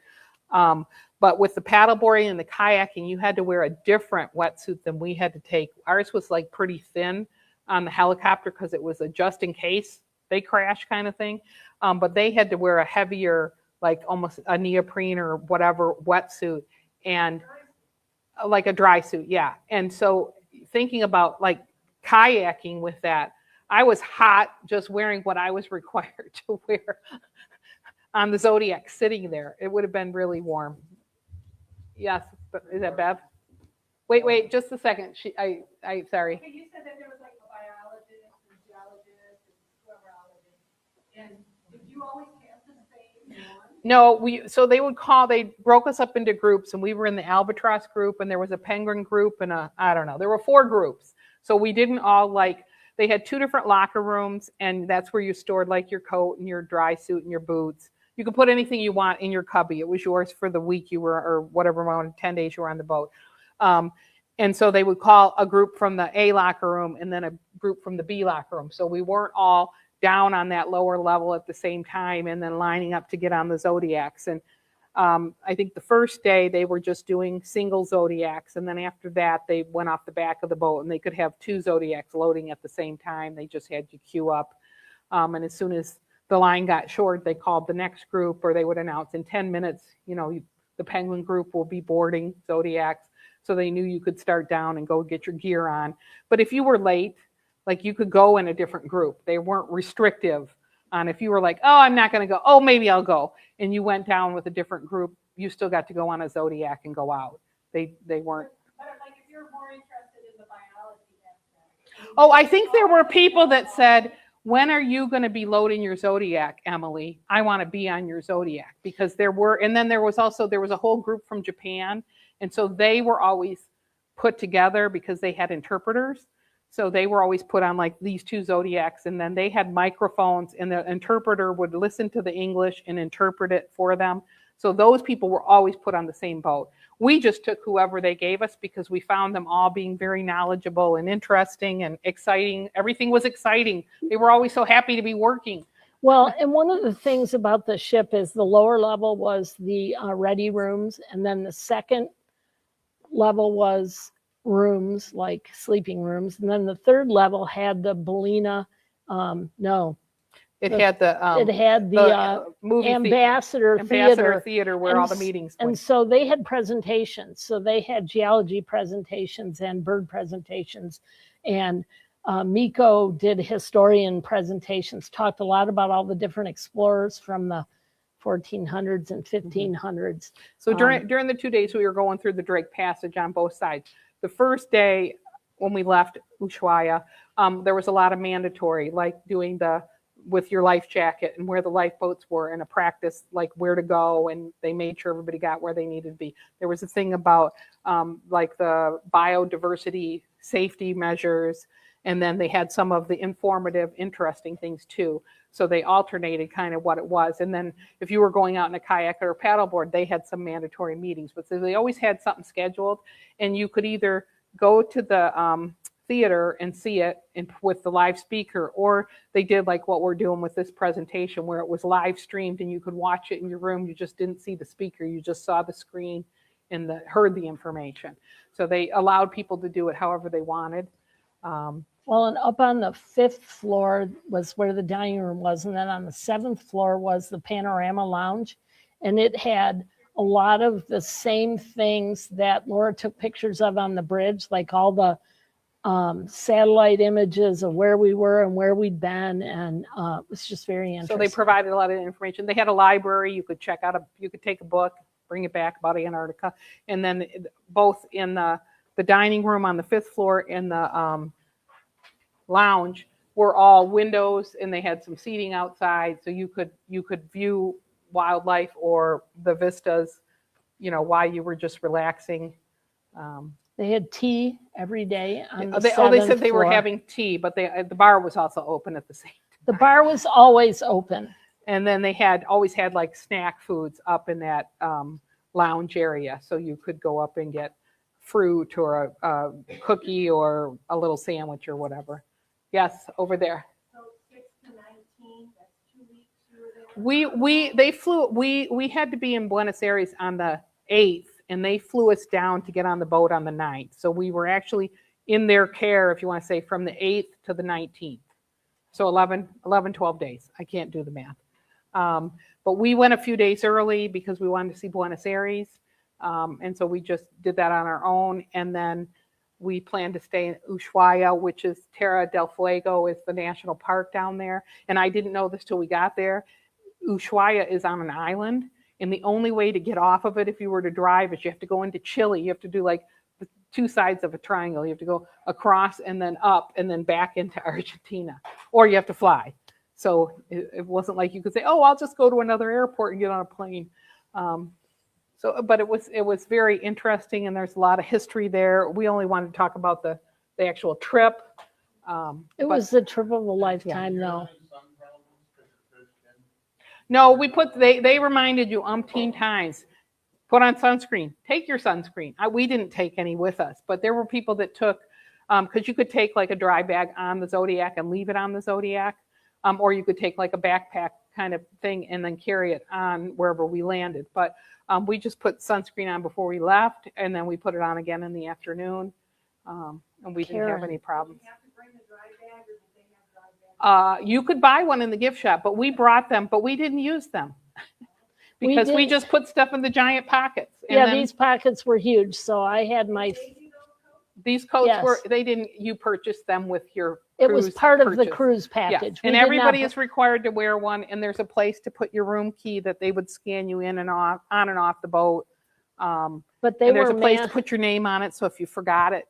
But with the paddleboarding and the kayaking, you had to wear a different wetsuit than we had to take. Ours was like pretty thin on the helicopter because it was a just in case they crash kind of thing. But they had to wear a heavier, like almost a neoprene or whatever wetsuit, and like a dry suit, yeah. And so thinking about like kayaking with that, I was hot just wearing what I was required to wear on the Zodiac sitting there. It would have been really warm. Yes, but is that Bev? Wait, just a second. I sorry. Okay, you said that there was like a biologist and geologist and whoever else. And did you always have the same one? No, so they broke us up into groups, and we were in the albatross group, and there was a penguin group, and I don't know, there were 4 groups. So we didn't all they had 2 different locker rooms, and that's where you stored like your coat and your dry suit and your boots. You could put anything you want in your cubby. It was yours for the week you were, or whatever amount, 10 days you were on the boat. And so they would call a group from the A locker room and then a group from the B locker room. So we weren't all down on that lower level at the same time and then lining up to get on the Zodiacs. And I think the first day they were just doing single Zodiacs. And then after that, they went off the back of the boat and they could have 2 Zodiacs loading at the same time. They just had to queue up. And as soon as the line got short, they called the next group, or they would announce in 10 minutes, the penguin group will be boarding Zodiacs. So they knew you could start down and go get your gear on. But if you were late, like you could go in a different group. They weren't restrictive on if you were like, oh, I'm not going to go. Oh, maybe I'll go. And you went down with a different group, you still got to go on a Zodiac and go out. They weren't. But like if you're more interested in the biology aspect. Oh, I think there were people that said, when are you going to be loading your Zodiac, Emily? I want to be on your Zodiac. Because there was a whole group from Japan. And so they were always put together because they had interpreters. So they were always put on like these two Zodiacs, and then they had microphones, and the interpreter would listen to the English and interpret it for them. So those people were always put on the same boat. We just took whoever they gave us because we found them all being very knowledgeable and interesting and exciting. Everything was exciting. They were always so happy to be working. Well, and one of the things about the ship is the lower level was the ready rooms, and then the second level was rooms, like sleeping rooms, and then the third level had the Bellina, It had the movie ambassador theater where all the meetings went. And so they had presentations. So they had geology presentations and bird presentations. And Miko did historian presentations, talked a lot about all the different explorers from the 1400s and 1500s. So during the 2 days we were going through the Drake Passage on both sides. The first day when we left Ushuaia, there was a lot of mandatory, like doing with your life jacket and where the lifeboats were, and a practice like where to go, and they made sure everybody got where they needed to be. There was a thing about like the biodiversity safety measures, and then they had some of the informative, interesting things too. So they alternated kind of what it was. And then if you were going out in a kayak or a paddleboard, they had some mandatory meetings, but so they always had something scheduled, and you could either go to the theater and see it with the live speaker, or they did like what we're doing with this presentation where it was live streamed and you could watch it in your room. You just didn't see the speaker, you just saw the screen and heard the information. So they allowed people to do it however they wanted. Well, and up on the 5th floor was where the dining room was, and then on the 7th floor was the panorama lounge, and it had a lot of the same things that Laura took pictures of on the bridge, like all the satellite images of where we were and where we'd been, and it was just very interesting. So they provided a lot of information. They had a library. You could you could take a book, bring it back about Antarctica, and then both in the dining room on the 5th floor and the lounge were all windows, and they had some seating outside, so you could view wildlife or the vistas, while you were just relaxing. They had tea every day on the they 7th said they were floor. having tea, but the bar was also open at the same time. The bar was always open. And then they always had like snack foods up in that lounge area, so you could go up and get fruit or a cookie or a little sandwich or whatever. Yes, over there. So 6 to 19, that's 2 weeks you were there? We had to be in Buenos Aires on the 8th, and they flew us down to get on the boat on the 9th. So we were actually in their care, if you want to say, from the 8th to the 19th. So 11, 12 days. I can't do the math. But we went a few days early because we wanted to see Buenos Aires. And so we just did that on our own. And then we planned to stay in Ushuaia, which is Terra del Fuego, is the national park down there. And I didn't know this till we got there. Ushuaia is on an island, and the only way to get off of it if you were to drive is you have to go into Chile. You have to do like the 2 sides of a triangle. You have to go across and then up and then back into Argentina, or you have to fly. So it wasn't like you could say, oh, I'll just go to another airport and get on a plane. But it was very interesting, and there's a lot of history there. We only wanted to talk about the actual trip. It was the trip of a lifetime, though. No, they reminded you umpteen times, put on sunscreen, take your sunscreen. We didn't take any with us, but there were people that took, because you could take like a dry bag on the Zodiac and leave it on the Zodiac, or you could take like a backpack kind of thing and then carry it on wherever we landed. But we just put sunscreen on before we left, and then we put it on again in the afternoon, and we didn't have any problems. Did you have to bring a dry bag, or did they have dry bags? You could buy one in the gift shop, but we brought them, but we didn't use them because we just put stuff in the giant pockets. And these pockets were huge, so I had my. These coats Yes. you purchased them with your It was cruise part of the purchase. cruise Yes. package. And everybody is required to wear one, and there's a place to put your room key that they would scan you in and off, on and off the boat. But they and there's were a place to put your name on it, so if you forgot it,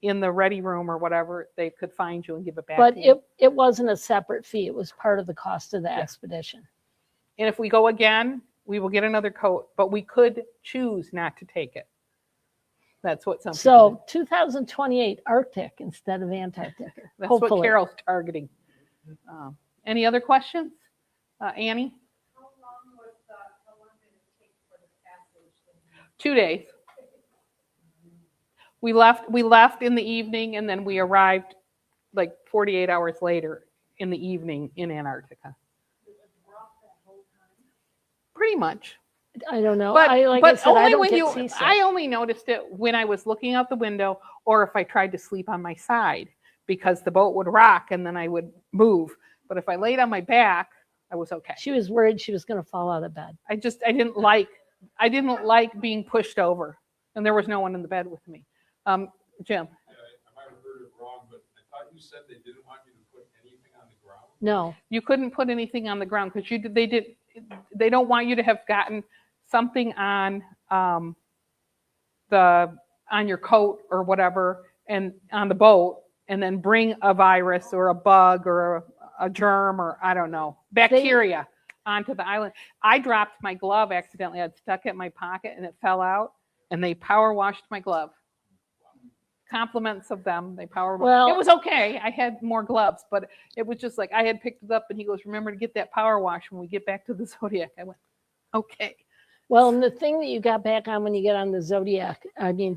in the ready room or whatever, they could find you and give it back But to you. it wasn't a separate fee. It was part of the cost of the Yeah. expedition. And if we go again, we will get another coat, but we could choose not to take it. That's what some people do. So 2028 Arctic instead of Antarctica. That's hopefully. what Carol's targeting. Any other questions? Annie? How long did it take for the passage? 2 days. We left in the evening, and then we arrived like 48 hours later in the evening in Antarctica. Pretty much. I don't know. But, I said, I only don't when get seasick. I only noticed it when I was looking out the window, or if I tried to sleep on my side, because the boat would rock and then I would move. But if I laid on my back, I was okay. She was worried she was going to fall out of bed. I didn't like being pushed over, and there was no one in the bed with me. Jim. Yeah, I might have heard it wrong, but I thought you said they didn't want you to put anything on the ground. No. You couldn't put anything on the ground because they don't want you to have gotten something on your coat or whatever, and on the boat, and then bring a virus or a bug or a germ or I don't know, bacteria onto the island. I dropped my glove accidentally. I'd stuck it in my pocket and it fell out, and they power washed my glove. Compliments of them. They power washed. Well- It was okay. I had more gloves, but it was just like I had picked it up, and he goes, "Remember to get that power wash when we get back to the Zodiac." I went, "Okay." Well, and the thing that you got back on when you get on the Zodiac,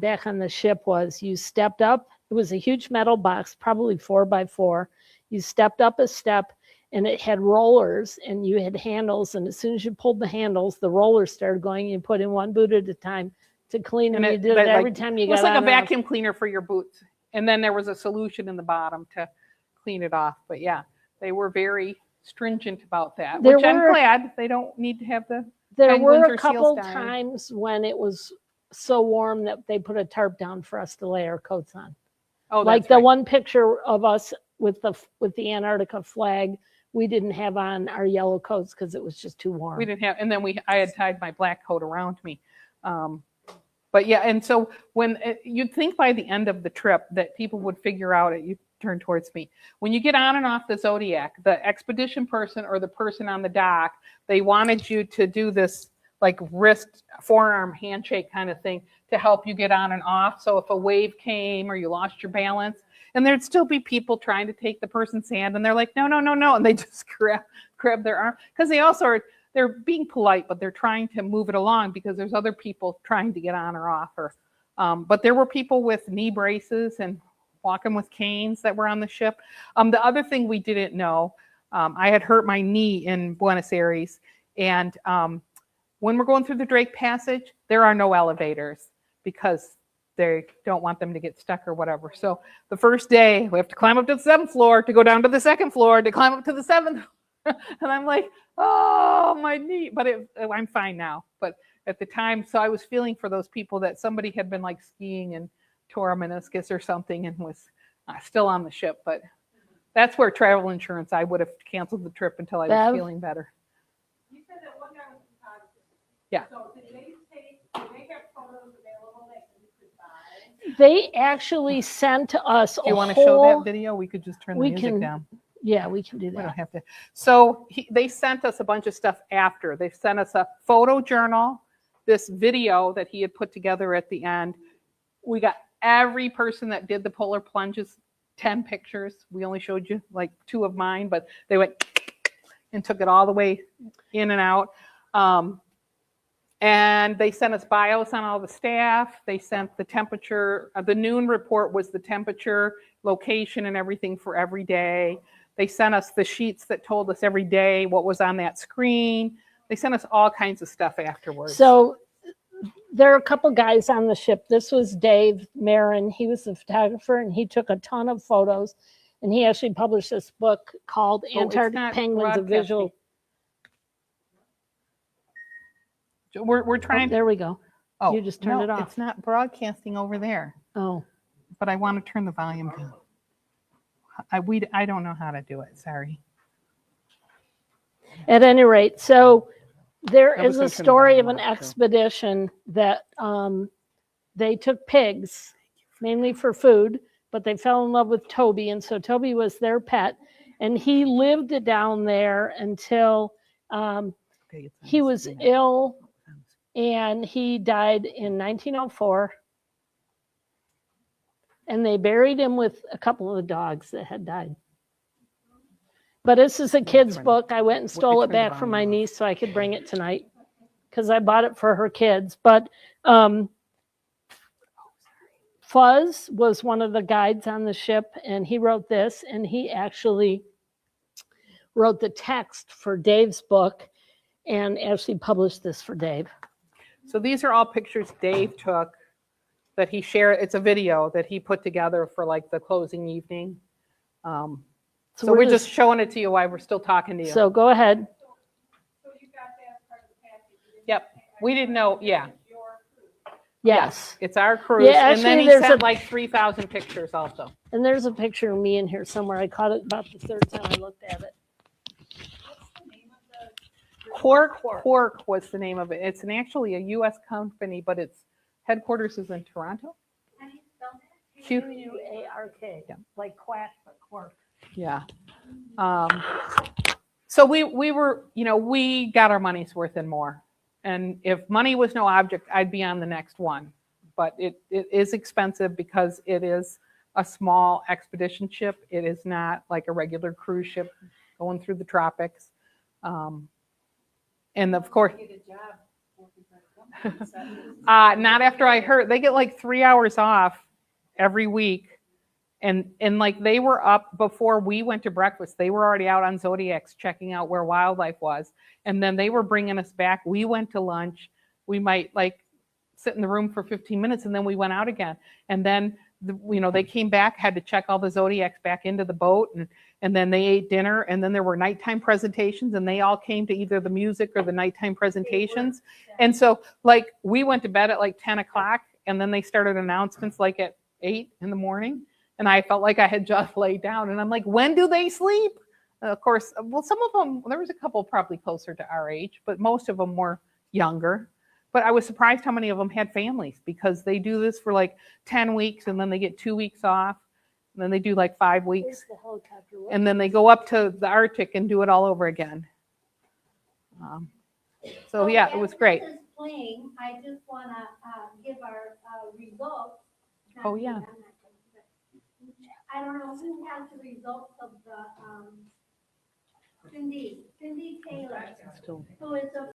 back on the ship, was you stepped up. It was a huge metal box, probably 4x4. You stepped up a step, and it had rollers, and you had handles. And as soon as you pulled the handles, the rollers started going. You put in one boot at a time to clean them. And You did it every time you it got was like on a and off. vacuum cleaner for your boots. And then there was a solution in the bottom to clean it off. But yeah, they were very stringent about that, There which I'm were- glad. They don't need to have the There penguins were or a seals couple dying. times when it was so warm that they put a tarp down for us to lay our coats on. Oh, Like that's the right. one picture of us with the Antarctica flag, we didn't have on our yellow coats because it was just too warm. We didn't have, and then I had tied my black coat around me. But yeah, and so when you'd think by the end of the trip that people would figure out it, you turn towards me. When you get on and off the Zodiac, the expedition person or the person on the dock, they wanted you to do this like wrist, forearm handshake kind of thing to help you get on and off. So if a wave came or you lost your balance, and there'd still be people trying to take the person's hand, and they're like, no, no, no, no. And they just grab their arm. Because they also are, they're being polite, but they're trying to move it along because there's other people trying to get on or off. But there were people with knee braces and walking with canes that were on the ship. The other thing we didn't know, I had hurt my knee in Buenos Aires. And when we're going through the Drake Passage, there are no elevators because they don't want them to get stuck or whatever. So the first day, we have to climb up to the 7th floor to go down to the 2nd floor to climb up to the 7th. And I'm like, oh, my knee. But I'm fine now. But at the time, so I was feeling for those people that somebody had been like skiing and tore a meniscus or something and was still on the ship. But that's where travel insurance, I would have canceled the trip until I was Bev? feeling better. You said that one guy was a photographer. Yeah. So did they have photos available that you could buy? They actually sent us Do you a want to show whole. that video? We could just turn the we music can down. Yeah, we can do We don't that. have to. So they sent us a bunch of stuff after. They sent us a photo journal, this video that he had put together at the end. We got every person that did the polar plunges, 10 pictures. We only showed you like 2 of mine, but they went and took it all the way in and out. And they sent us bios on all the staff. They sent the temperature. The noon report was the temperature, location, and everything for every day. They sent us the sheets that told us every day what was on that screen. They sent us all kinds of stuff afterwards. So there are a couple guys on the ship. This was Dave Marin. He was the photographer, and he took a ton of photos. And he actually published this book called it's Antarctic not Penguins, a visual. We're Oh, trying. there we go. Oh, you just turned no, it off. It's not broadcasting over there, Oh, but I want to turn the volume down. I don't know how to do it. Sorry. at any rate, so there I was is gonna a turn the story of volume an off, too. expedition that they took pigs, mainly for food, but they fell in love with Toby, and so Toby was their pet, and he lived down there until he was ill, and he died in 1904. And they buried him with a couple of the dogs that had died. But this is a kid's book. I went and stole it back from my niece so I could bring it tonight because I bought it for her kids. But Fuzz was one of the guides on the ship, and he wrote this, and he actually wrote the text for Dave's book and actually published this for Dave. So these are all pictures Dave took that he shared. It's a video that he put together for like the closing evening. So we're just showing it to you while we're still talking to you. So go ahead. So you got that part of the package. You didn't Yep. We didn't know. Yeah. your cruise. Yes. It's our cruise. Yeah, and then actually, he there's sent a- like 3,000 pictures also. And there's a picture of me in here somewhere. I caught it about the third time I looked at it. What's the name of the? Quark was the name of it. It's actually a U.S. company, but its headquarters is in Toronto. How do you spell that? Q-U-A-R-K, Yeah. like quack, but quark. Yeah. So we were, we got our money's worth and more. And if money was no object, I'd be on the next one. But it is expensive because it is a small expedition ship. It is not like a regular cruise ship going through the tropics. And of course, Get a job working for a company. not after I heard they get like 3 hours off every week. And like they were up before we went to breakfast. They were already out on Zodiacs checking out where wildlife was. And then they were bringing us back. We went to lunch. We might like sit in the room for 15 minutes and then we went out again. And then, they came back, had to check all the Zodiacs back into the boat. And then they ate dinner. And then there were nighttime presentations and they all came to either the music or the nighttime presentations. And so like we went to bed at like 10 o'clock and then they started announcements like at 8 in the morning. And I felt like I had just laid down. And I'm like, when do they sleep? Of course, well, some of them, there was a couple probably closer to our age, but most of them were younger. But I was surprised how many of them had families because they do this for like 10 weeks and then they get 2 weeks off. And then they do like 5 weeks. Where's the helicopter? And then they go up to the Arctic and do it all over again. So yeah, it was great. As this is playing, I just want to give our results. Oh, yeah. I don't know who has the results of the Cindy Taylor, Still. who is a